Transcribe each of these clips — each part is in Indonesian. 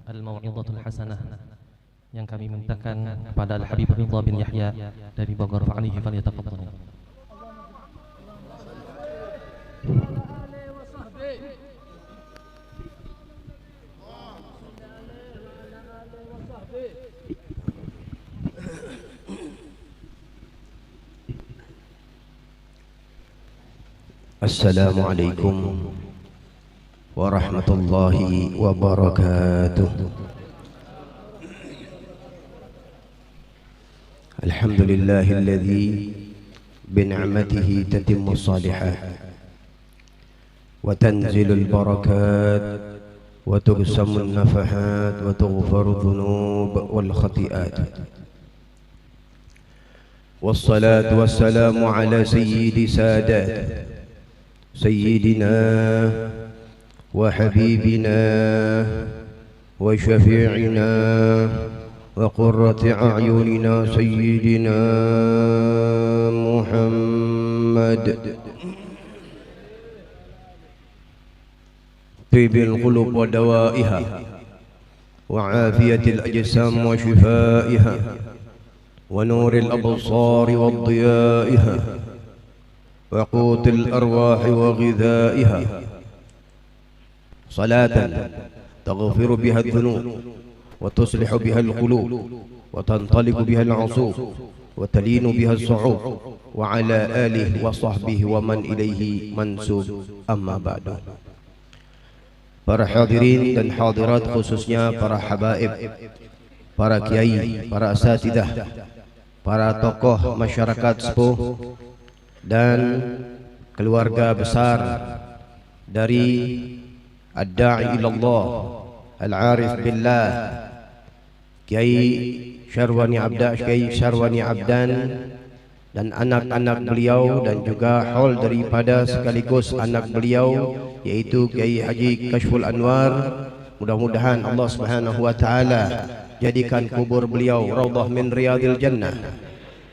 Al-Mau'izatul Hasanah yang kami mintakan kepada Al-Habib Ridha bin Yahya dari Bogor, fa'alihi falyatafadhal. Assalamualaikum warahmatullahi wabarakatuh. Alhamdulillahilladzi binicmatihi tatimmu shalihat wa tanzilul barakat wa tugsammun nafahat wa tughfaru dhunub wal khati'at. Wassalatu wassalamu ala sayyidi sadat سيدنا وحبيبنا وشفيعنا وقرة أعيننا سيدنا محمد طيب القلوب ودوائها وعافية الأجسام وشفائها ونور الأبصار وضيائها وقوت الأرواح وغذائها صلاة تغفر بها الذنوب وتصلح بها القلوب وتنطلق بها العصوب وتلين بها الصعوب وعلى آله وصحبه ومن إليه منسوب. أما بعد. Para hadirin dan hadirat, khususnya para habaib, para kiai, para asatidah, para tokoh masyarakat sepuh dan keluarga besar dari ad-da'i ilallah al-arif billah Kiai Syarwani Abdan dan anak-anak beliau, dan juga haul daripada sekaligus anak beliau yaitu Kiai Haji Kashful Anwar. Mudah-mudahan Allah Subhanahu wa taala jadikan kubur beliau raudhah min riyadil jannah,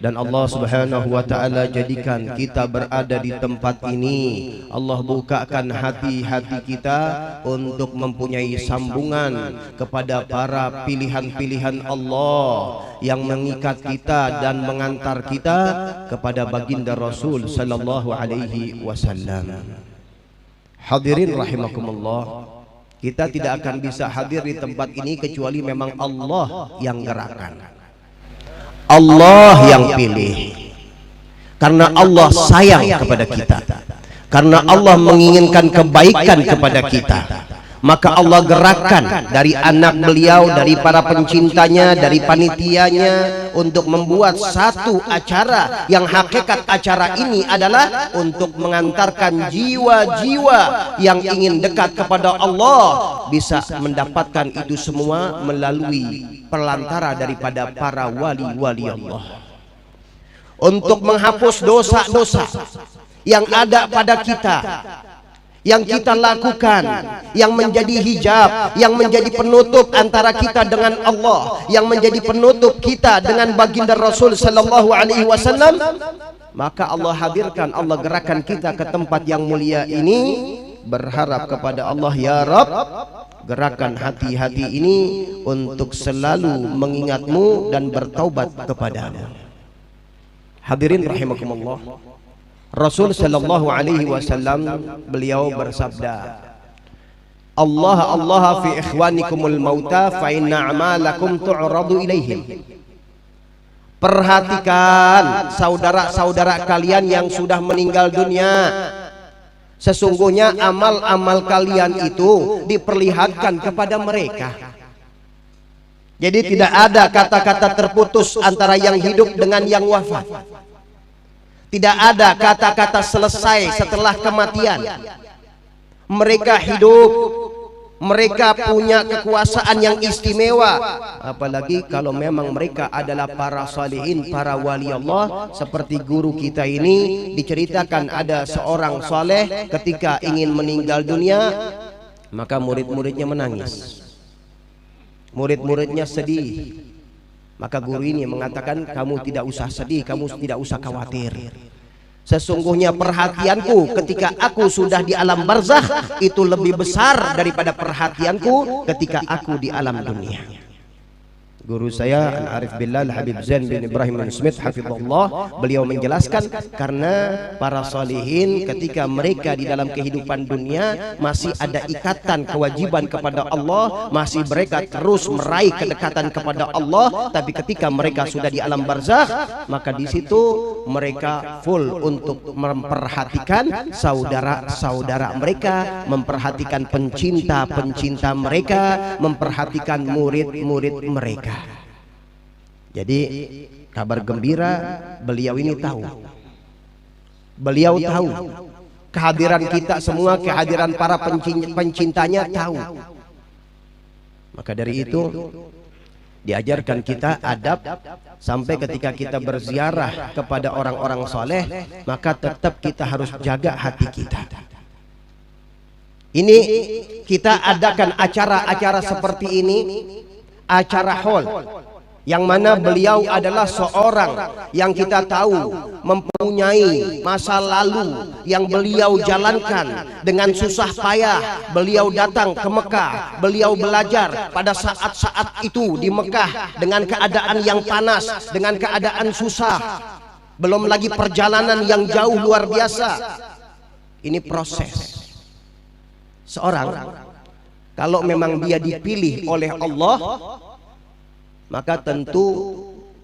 dan Allah Subhanahu wa taala jadikan kita berada di tempat ini. Allah bukakan hati-hati kita untuk mempunyai sambungan kepada para pilihan-pilihan Allah yang mengikat kita dan mengantar kita kepada baginda Rasul sallallahu alaihi wasallam. Hadirin rahimakumullah, kita tidak akan bisa hadir di tempat ini kecuali memang Allah yang gerakkan, Allah yang pilih. Karena Allah sayang kepada kita, karena Allah menginginkan kebaikan kepada kita, maka Allah gerakkan dari anak beliau, dari para pencintanya, dari panitianya untuk membuat satu acara yang hakikat acara ini adalah untuk mengantarkan jiwa-jiwa yang ingin dekat kepada Allah bisa mendapatkan itu semua melalui perantara daripada para wali-wali Allah, untuk menghapus dosa-dosa yang ada pada kita, yang kita lakukan, yang menjadi hijab, yang menjadi penutup antara kita dengan Allah, yang menjadi penutup kita dengan baginda Rasul sallallahu alaihi wasallam. Maka Allah hadirkan, Allah gerakan kita ke tempat yang mulia ini, berharap kepada Allah, ya Rabb, gerakan hati-hati ini untuk selalu mengingatmu dan bertaubat kepadamu. Hadirin rahimakumullah, Rasul sallallahu alaihi wasallam beliau bersabda, Allah Allah fi ikhwanikumul mauta fa inna a'malakum tu'radu ilaihim. Perhatikan saudara-saudara kalian yang sudah meninggal dunia, sesungguhnya amal-amal kalian itu diperlihatkan kepada mereka. Jadi tidak ada kata-kata terputus antara yang hidup dengan yang wafat. Tidak ada kata-kata selesai setelah kematian. Mereka hidup, mereka punya kekuasaan yang istimewa. Apalagi kalau memang mereka adalah para salihin, para wali Allah. Seperti guru kita ini diceritakan ada seorang saleh ketika ingin meninggal dunia, maka murid-muridnya menangis, murid-muridnya sedih. Maka guru ini mengatakan, kamu tidak usah sedih, kamu tidak usah khawatir. Sesungguhnya perhatianku ketika aku sudah di alam barzakh itu lebih besar daripada perhatianku ketika aku di alam dunia. Guru saya Al-Arif Billah Al-Habib Zain bin Ibrahim bin Smith hafizahullah, beliau menjelaskan karena para salihin ketika mereka di dalam kehidupan dunia masih ada ikatan kewajiban kepada Allah, masih mereka terus meraih kedekatan kepada Allah, tapi ketika mereka sudah di alam barzakh maka di situ mereka full untuk memperhatikan saudara-saudara mereka, memperhatikan pencinta-pencinta mereka, memperhatikan murid-murid mereka. Jadi kabar gembira, beliau ini tahu. Beliau tahu kehadiran kita semua, kehadiran para pencintanya tahu. Maka dari itu diajarkan kita adab sampai ketika kita berziarah kepada orang-orang soleh, maka tetap kita harus jaga hati kita. Ini kita adakan acara-acara seperti ini, acara haul, yang mana beliau adalah seorang yang kita tahu mempunyai masa lalu yang beliau jalankan dengan susah payah. Beliau datang ke Mekah, beliau belajar pada saat-saat itu di Mekah dengan keadaan yang panas, dengan keadaan susah, belum lagi perjalanan yang jauh luar biasa. Ini proses seorang kalau memang dia dipilih oleh Allah, maka tentu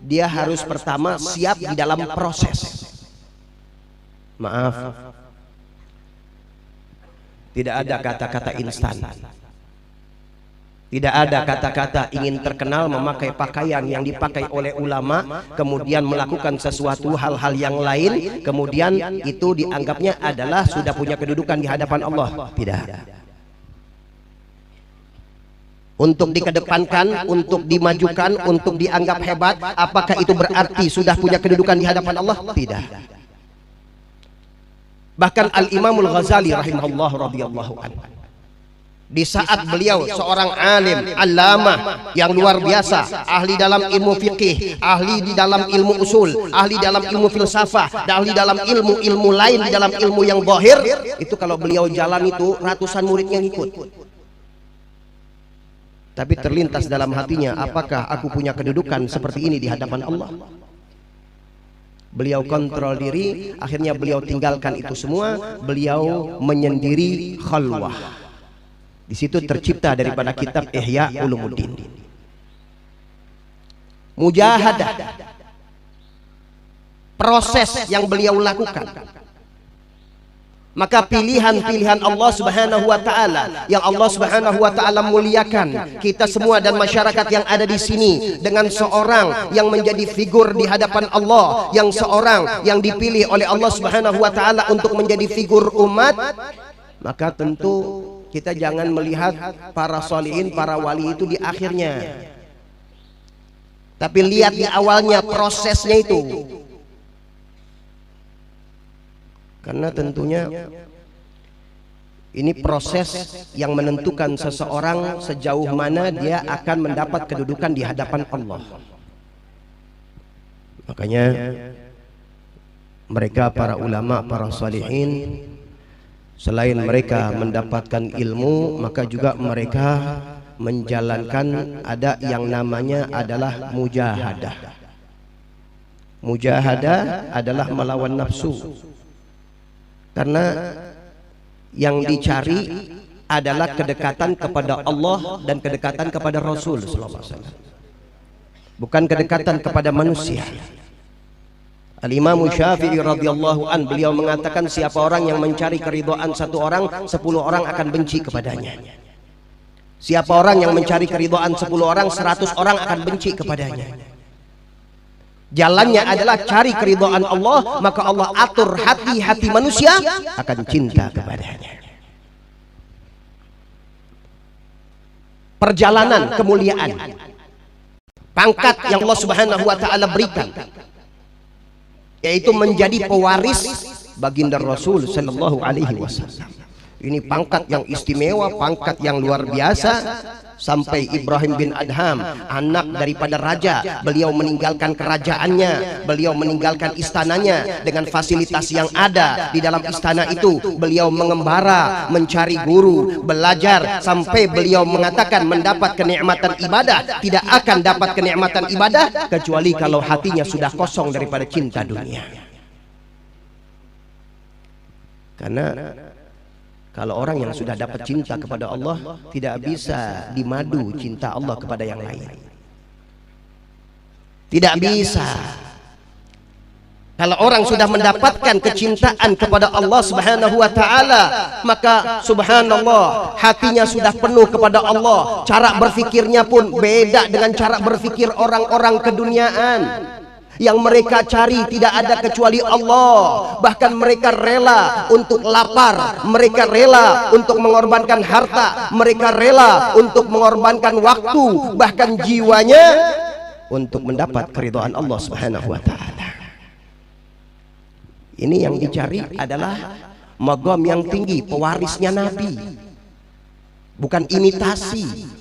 dia harus pertama siap di dalam proses. Maaf, tidak ada kata-kata instan. Tidak ada kata-kata ingin terkenal memakai pakaian yang dipakai oleh ulama, kemudian melakukan sesuatu hal-hal yang lain, kemudian itu dianggapnya adalah sudah punya kedudukan di hadapan Allah. Tidak. Untuk dikedepankan, untuk dimajukan, untuk dianggap hebat, apakah itu berarti sudah punya kedudukan di hadapan Allah? Tidak. Bahkan Al-Imamul Ghazali rahimahullah radhiyallahu anhu, di saat beliau seorang alim, allamah yang luar biasa, ahli dalam ilmu fikih, ahli di dalam ilmu usul, ahli dalam ilmu filsafah, dan ahli dalam ilmu-ilmu lain di dalam ilmu yang zahir, itu kalau beliau jalan itu ratusan muridnya ngikut. Tapi terlintas dalam hatinya, apakah aku punya kedudukan seperti ini di hadapan Allah? Beliau kontrol diri, akhirnya beliau tinggalkan itu semua, beliau menyendiri khalwah. Di situ tercipta daripada kitab Ihya Ulumuddin. Mujahadah, proses yang beliau lakukan. Maka pilihan-pilihan Allah Subhanahu wa taala yang Allah Subhanahu wa taala muliakan kita semua dan masyarakat yang ada di sini dengan seorang yang menjadi figur di hadapan Allah, yang seorang yang dipilih oleh Allah Subhanahu wa taala untuk menjadi figur umat, maka tentu kita jangan melihat para sholihin, para wali itu di akhirnya, tapi lihat di awalnya, prosesnya itu. Karena tentunya ini proses yang menentukan seseorang sejauh mana dia akan mendapat kedudukan di hadapan Allah. Makanya mereka para ulama, para salihin, selain mereka mendapatkan ilmu, maka juga mereka menjalankan ada yang namanya adalah mujahadah. Mujahadah adalah melawan nafsu. Karena yang dicari adalah kedekatan kepada Allah dan kedekatan kepada Rasul sallallahu alaihi wasallam, bukan kedekatan kepada manusia. Al-Imam Syafi'i radhiyallahu an, beliau mengatakan siapa orang yang mencari keridhaan satu orang, 10 orang akan benci kepadanya. Siapa orang yang mencari keridhaan 10 orang, 100 orang akan benci kepadanya. Jalannya adalah cari keridhaan Allah, maka Allah atur hati-hati manusia akan cinta kepadanya. Perjalanan kemuliaan, pangkat yang Allah Subhanahu wa taala berikan, yaitu menjadi pewaris baginda Rasul sallallahu alaihi wasallam. Ini pangkat yang istimewa, pangkat yang luar biasa. Sampai Ibrahim bin Adham, anak daripada raja, beliau meninggalkan kerajaannya, beliau meninggalkan istananya dengan fasilitas yang ada di dalam istana itu. Beliau mengembara, mencari guru, belajar, sampai beliau mengatakan mendapat kenikmatan ibadah tidak akan dapat kenikmatan ibadah kecuali kalau hatinya sudah kosong daripada cinta dunia. Karena kalau orang yang sudah dapat cinta kepada Allah, tidak bisa dimadu cinta Allah kepada yang lain. Tidak bisa. Kalau orang sudah mendapatkan kecintaan kepada Allah Subhanahu wa taala, maka subhanallah, hatinya sudah penuh kepada Allah. Cara berfikirnya pun beda dengan cara berfikir orang-orang keduniaan. Yang mereka cari tidak ada kecuali Allah. Bahkan mereka rela untuk lapar, mereka rela untuk mengorbankan harta, mereka rela untuk mengorbankan waktu, bahkan jiwanya untuk mendapat keridhaan Allah Subhanahu wa taala. Ini yang dicari adalah maqam yang tinggi, pewarisnya Nabi, bukan imitasi.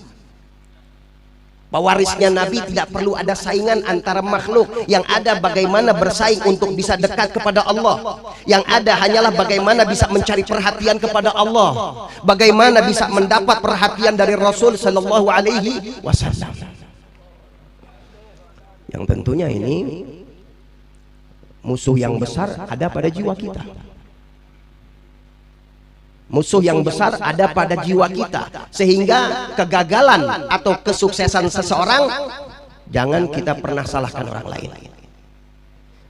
Pewarisnya Nabi tidak perlu ada saingan antara makhluk. Yang ada bagaimana bersaing untuk bisa dekat kepada Allah. Yang ada hanyalah bagaimana bisa mencari perhatian kepada Allah, bagaimana bisa mendapat perhatian dari Rasul Sallallahu Alaihi Wasallam. Yang tentunya ini musuh yang besar ada pada jiwa kita. Musuh yang besar ada pada jiwa kita, sehingga kegagalan atau kesuksesan seseorang jangan kita pernah salahkan orang lain.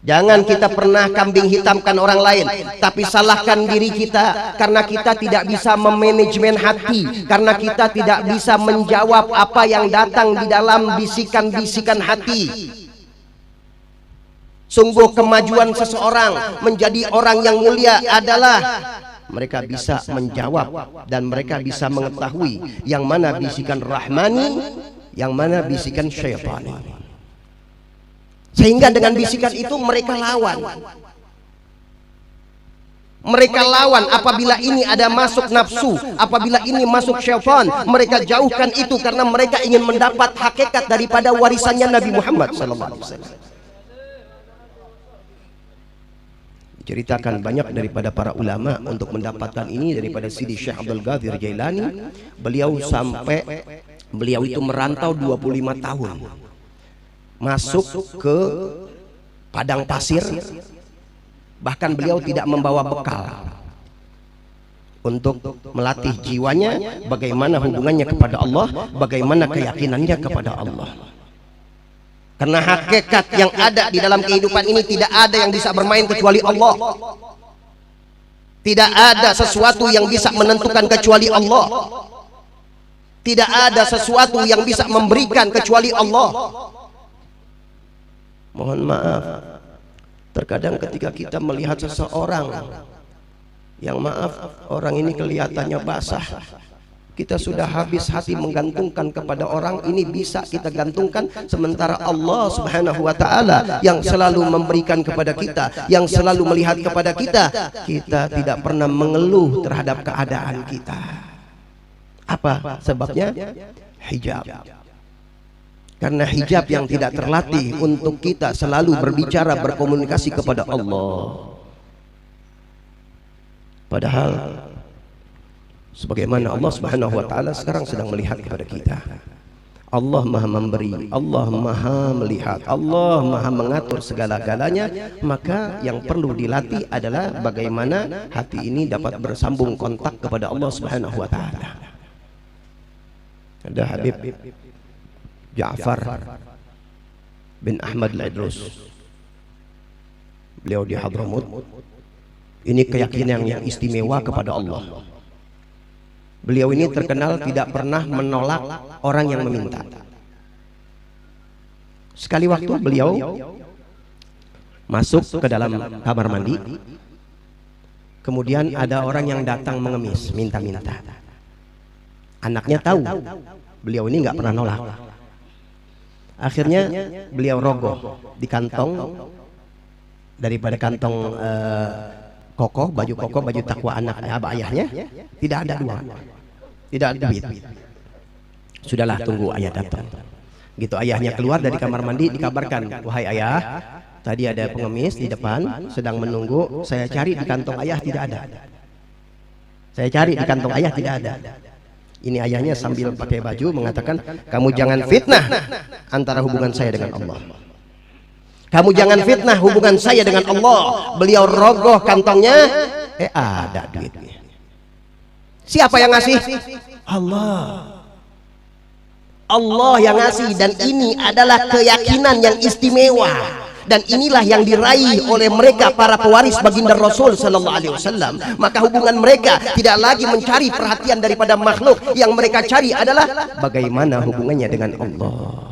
Jangan kita pernah kambing hitamkan orang lain, tapi salahkan diri kita karena kita tidak bisa memanajemen hati, karena kita tidak bisa menjawab apa yang datang di dalam bisikan-bisikan hati. Sungguh kemajuan seseorang menjadi orang yang mulia adalah mereka bisa menjawab dan mereka bisa mengetahui yang mana bisikan rahmani, yang mana bisikan syaitani. Sehingga dengan bisikan itu mereka lawan. Mereka lawan apabila ini ada masuk nafsu, apabila ini masuk syaitan, mereka jauhkan itu karena mereka ingin mendapat hakikat daripada warisannya Nabi Muhammad SAW. Ceritakan banyak daripada para ulama untuk mendapatkan ini daripada Sidi Syekh Abdul Qadir Jailani. Beliau itu merantau 25 tahun, masuk ke padang pasir, bahkan beliau tidak membawa bekal untuk melatih jiwanya bagaimana hubungannya kepada Allah, bagaimana keyakinannya kepada Allah. Karena hakikat yang ada di dalam kehidupan ini tidak ada yang bisa bermain kecuali Allah. Tidak ada sesuatu yang bisa menentukan kecuali Allah. Tidak ada sesuatu yang bisa memberikan kecuali Allah. Mohon maaf, terkadang ketika kita melihat seseorang yang orang ini kelihatannya basah, kita sudah habis hati menggantungkan kepada orang ini, bisa kita gantungkan, sementara Allah Subhanahu wa taala yang selalu memberikan kepada kita, yang selalu melihat kepada kita, kita tidak pernah mengeluh terhadap keadaan kita. Apa sebabnya? Hijab. Karena hijab yang tidak terlatih untuk kita selalu berbicara, berkomunikasi kepada Allah. Padahal sebagaimana Allah Subhanahu wa taala sekarang sedang melihat kepada kita. Allah Maha memberi, Allah Maha melihat, Allah Maha mengatur segala-galanya. Maka yang perlu dilatih adalah bagaimana hati ini dapat bersambung kontak kepada Allah Subhanahu wa taala. Ada Habib Ja'far bin Ahmad Al-Idrus, beliau di Hadramut. Ini keyakinan yang istimewa kepada Allah. Beliau ini terkenal tidak pernah menolak orang yang meminta. Sekali waktu beliau masuk ke dalam kamar mandi, kemudian ada orang yang datang mengemis, minta-minta. Anaknya tahu beliau ini nggak pernah nolak. Akhirnya beliau rogoh di kantong, daripada kantong kokoh, baju takwa anaknya, abah ayahnya, tidak ada dua, tidak ada duit. Sudahlah, tunggu ayah datang. Gitu ayahnya keluar dari kamar mandi, dikabarkan, wahai ayah, tadi ada pengemis di depan sedang menunggu, saya cari di kantong ayah tidak ada. Saya cari di kantong ayah tidak ada. Ini ayahnya sambil pakai baju mengatakan, kamu jangan fitnah antara hubungan saya dengan Allah. Kamu jangan fitnah hubungan saya dengan Allah. Beliau rogoh kantongnya, ada duitnya. Siapa yang ngasih? Allah. Allah yang ngasih, dan ini adalah keyakinan yang istimewa, dan inilah yang diraih oleh mereka para pewaris baginda Rasul sallallahu alaihi wasallam. Maka hubungan mereka tidak lagi mencari perhatian daripada makhluk, yang mereka cari adalah bagaimana hubungannya dengan Allah.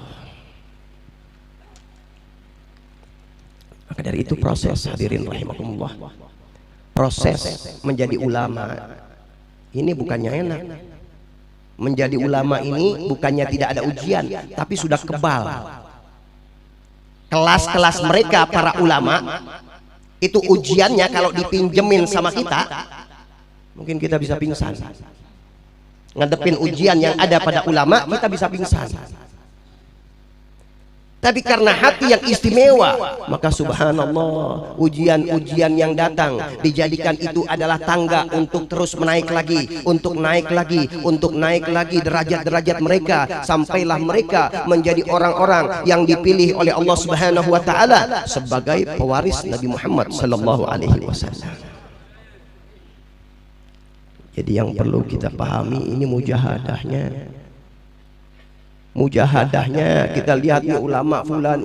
Maka dari itu proses, hadirin rahimakumullah, proses menjadi ulama ini bukannya enak. Menjadi ulama ini bukannya tidak ada ujian, tapi sudah kebal. Kelas-kelas mereka para ulama itu ujiannya kalau dipinjemin sama kita, mungkin kita bisa pingsan. Ngadepin ujian yang ada pada ulama, kita bisa pingsan. Tapi karena hati yang istimewa, maka subhanallah, ujian-ujian yang datang dijadikan itu adalah tangga untuk terus menaik lagi, untuk naik lagi, untuk naik lagi derajat-derajat mereka, sampailah mereka menjadi orang-orang yang dipilih oleh Allah Subhanahu wa taala sebagai pewaris Nabi Muhammad sallallahu alaihi wasallam. Jadi yang perlu kita pahami ini mujahadahnya. Mujahadahnya kita lihat nih, ulama fulan,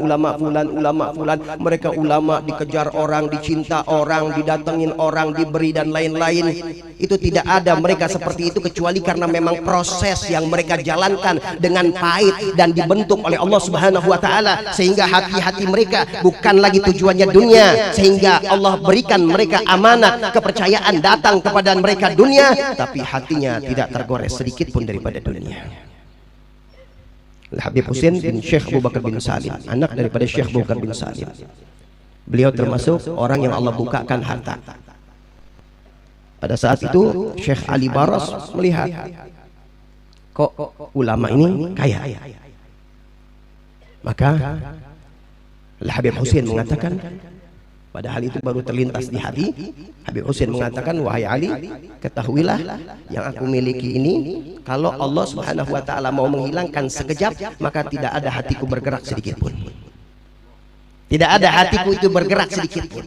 mereka ulama dikejar orang, dicinta orang, didatengin orang, diberi dan lain-lain. Itu tidak ada mereka seperti itu kecuali karena memang proses yang mereka jalankan dengan pahit dan dibentuk oleh Allah Subhanahu wa taala, sehingga hati-hati mereka bukan lagi tujuannya dunia, sehingga Allah berikan mereka amanah, kepercayaan datang kepada mereka dunia, tapi hatinya tidak tergores sedikit pun daripada dunia. Habib Husain bin Syekh Abu Bakar bin Salim, anak daripada Syekh Abu Bakar bin Salim. Beliau termasuk orang yang Allah bukakan harta. Pada saat itu Syekh Ali Baras melihat, kok ulama ini kaya. Maka Habib Husain mengatakan, padahal itu baru terlintas di hati, Habib Husain mengatakan, wahai Ali, ketahuilah yang aku miliki ini, kalau Allah Subhanahu wa taala mau menghilangkan sekejap, maka tidak ada hatiku bergerak sedikit pun. Tidak ada hatiku itu bergerak sedikit pun.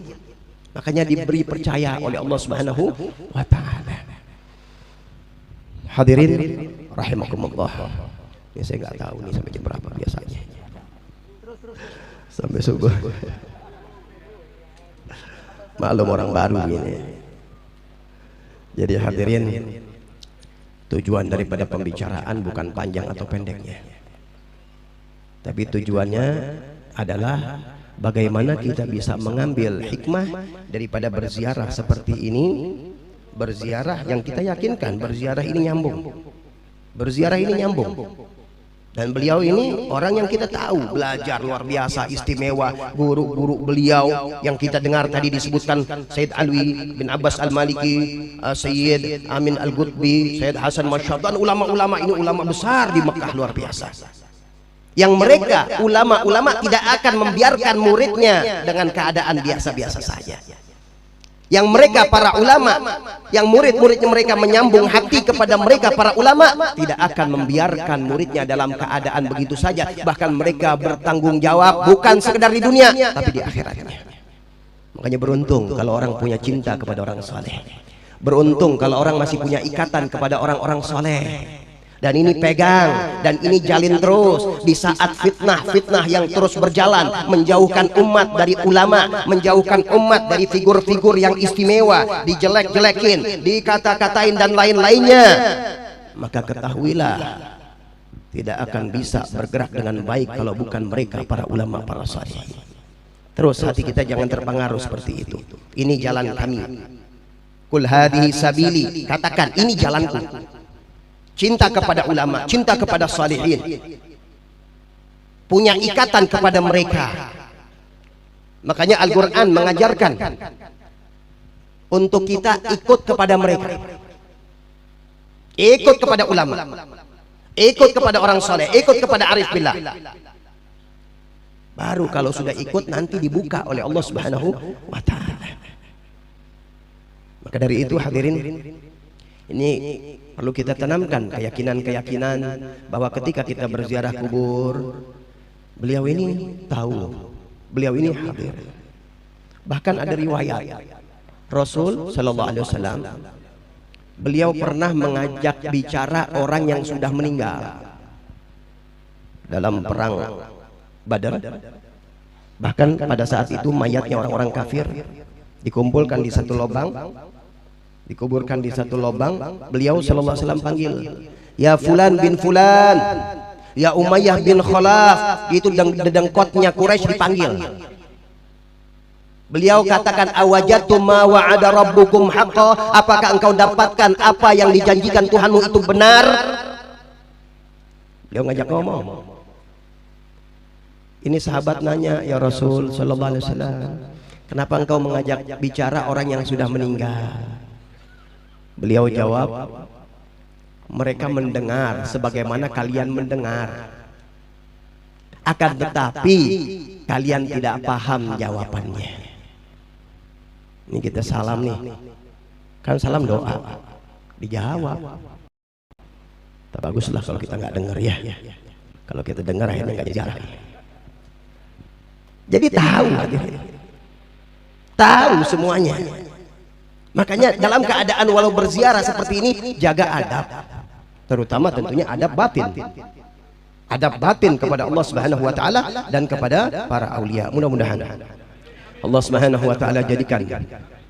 Makanya diberi percaya oleh Allah Subhanahu wa taala. Hadirin rahimakumullah. Ini saya nggak tahu nih sampai jam berapa biasanya. Sampai subuh. Maklum orang baru ini. Jadi hadirin, tujuan daripada pembicaraan bukan panjang atau pendeknya, tapi tujuannya adalah bagaimana kita bisa mengambil hikmah daripada berziarah seperti ini. Berziarah yang kita yakinkan, berziarah ini nyambung, berziarah ini nyambung. Dan beliau ini orang yang kita tahu belajar luar biasa istimewa, guru-guru beliau yang kita dengar tadi disebutkan, Sayyid Alwi bin Abbas Al-Maliki, Sayyid Amin Al-Qutbi, Sayyid Hasan Masyad, dan ulama-ulama ini ulama besar di Mekah luar biasa. Yang mereka ulama-ulama tidak akan membiarkan muridnya dengan keadaan biasa-biasa saja. Yang mereka para ulama, yang murid-muridnya mereka menyambung hati kepada mereka para ulama, tidak akan membiarkan muridnya dalam keadaan begitu saja. Bahkan mereka bertanggung jawab bukan sekedar di dunia, tapi di akhiratnya. Makanya beruntung kalau orang punya cinta kepada orang soleh. Beruntung kalau orang masih punya ikatan kepada orang-orang soleh. Dan ini pegang, dan ini jalin terus di saat fitnah-fitnah yang terus berjalan, menjauhkan umat dari ulama, menjauhkan umat dari figur-figur yang istimewa, dijelek-jelekin, dikata-katain dan lain-lainnya. Maka ketahuilah, tidak akan bisa bergerak dengan baik kalau bukan mereka para ulama, para salih. Terus hati kita jangan terpengaruh seperti itu. Ini jalan kami. Qul hadhihi sabili, katakan ini jalanku. Cinta kepada ulama, cinta kepada salihin, punya ikatan kepada mereka. Makanya Al-Quran mengajarkan untuk kita ikut kepada mereka, ikut kepada ulama, ikut kepada orang soleh, ikut kepada arif billah. Baru kalau sudah ikut nanti dibuka oleh Allah Subhanahu wa ta'ala. Maka dari itu hadirin, ini perlu kita tanamkan keyakinan-keyakinan bahwa ketika kita berziarah kubur, beliau ini tahu, beliau ini hadir. Bahkan ada riwayat Rasul Sallallahu Alaihi Wasallam, beliau pernah mengajak bicara orang yang sudah meninggal dalam perang Badar. Bahkan pada saat itu mayatnya orang-orang kafir dikumpulkan di satu lubang, dikuburkan di satu lubang. Beliau Sallallahu Alaihi Wasallam panggil, ya Fulan bin Fulan, ya Umayyah bin Khalaf. Itu dedengkotnya Quraisy dipanggil. Beliau katakan, awajadtum ma wa'ada rabbukum haqqan, apakah engkau dapatkan apa yang dijanjikan Tuhanmu itu benar? Beliau ngajak ngomong. Ini sahabat nanya, ya Rasul Sallallahu Alaihi Wasallam, kenapa engkau mengajak bicara orang yang sudah meninggal? Beliau jawab, mereka mendengar sebagaimana kalian mendengar, akan tetapi kalian tidak paham jawabannya. Ini kita salam nih, kan salam doa, dijawab. Tak baguslah kalau kita nggak dengar ya. Kalau kita dengar akhirnya nggak jarang. Jadi tahu semuanya. Makanya dalam keadaan walau berziarah seperti ini, jaga adab, terutama tentunya adab batin kepada Allah Subhanahu wa ta'ala dan kepada para aulia. Mudah-mudahan Allah Subhanahu wa ta'ala jadikan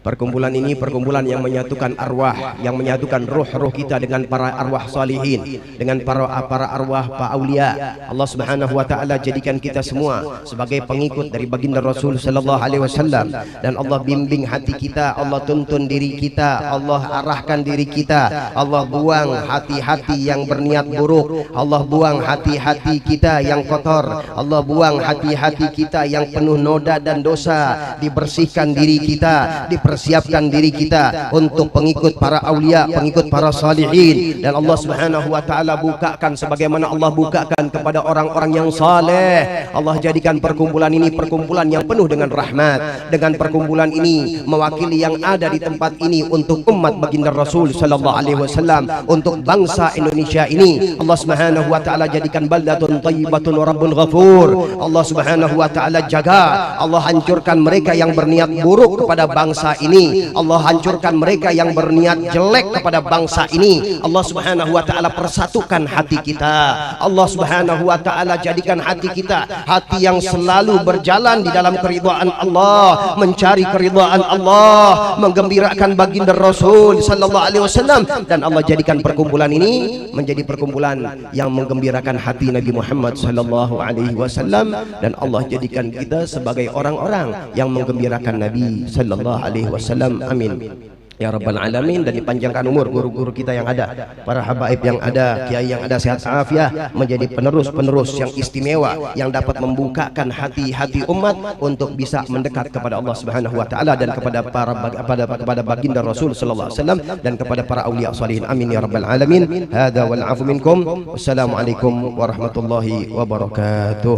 perkumpulan ini perkumpulan yang menyatukan arwah, yang menyatukan ruh-ruh kita dengan para arwah salihin, dengan para arwah para aulia. Allah Subhanahu wa ta'ala jadikan kita semua sebagai pengikut dari baginda Rasul Sallallahu Alaihi Wasallam, dan Allah bimbing hati kita, Allah tuntun diri kita, Allah arahkan diri kita, Allah buang hati-hati yang berniat buruk, Allah buang hati-hati kita yang kotor, Allah buang hati-hati kita yang penuh noda dan dosa, dibersihkan diri kita, persiapkan diri kita untuk pengikut para aulia, pengikut para salihin, dan Allah Subhanahu wa ta'ala bukakan sebagaimana Allah bukakan kepada orang-orang yang saleh. Allah jadikan perkumpulan ini perkumpulan yang penuh dengan rahmat. Dengan perkumpulan ini mewakili yang ada di tempat ini untuk umat baginda Rasul Sallallahu Alaihi Wasallam, untuk bangsa Indonesia ini. Allah Subhanahu wa ta'ala jadikan baldatun thayyibatun wa rabbun ghafur. Allah Subhanahu wa ta'ala jaga, Allah hancurkan mereka yang berniat buruk kepada bangsa ini, Allah hancurkan mereka yang berniat jelek kepada bangsa ini. Allah Subhanahu wa ta'ala persatukan hati kita. Allah Subhanahu wa ta'ala jadikan hati kita hati yang selalu berjalan di dalam keridhaan Allah, mencari keridhaan Allah, menggembirakan baginda Rasul Sallallahu Alaihi Wasallam, dan Allah jadikan perkumpulan ini menjadi perkumpulan yang menggembirakan hati Nabi Muhammad Sallallahu Alaihi Wasallam, dan Allah jadikan kita sebagai orang-orang yang menggembirakan Nabi Sallallahu Alaihi Wasallam. Amin ya rabbal alamin. Dan dipanjangkan umur guru-guru kita yang ada, para habaib yang ada, kiai yang ada, sehat afiah, menjadi penerus-penerus yang istimewa yang dapat membukakan hati-hati umat untuk bisa mendekat kepada Allah Subhanahu wa taala dan kepada baginda Rasul sallallahu alaihi wasallam dan kepada para aulia salihin. Amin ya rabbal alamin. Hadza wal afu minkum. Wassalamualaikum warahmatullahi wabarakatuh.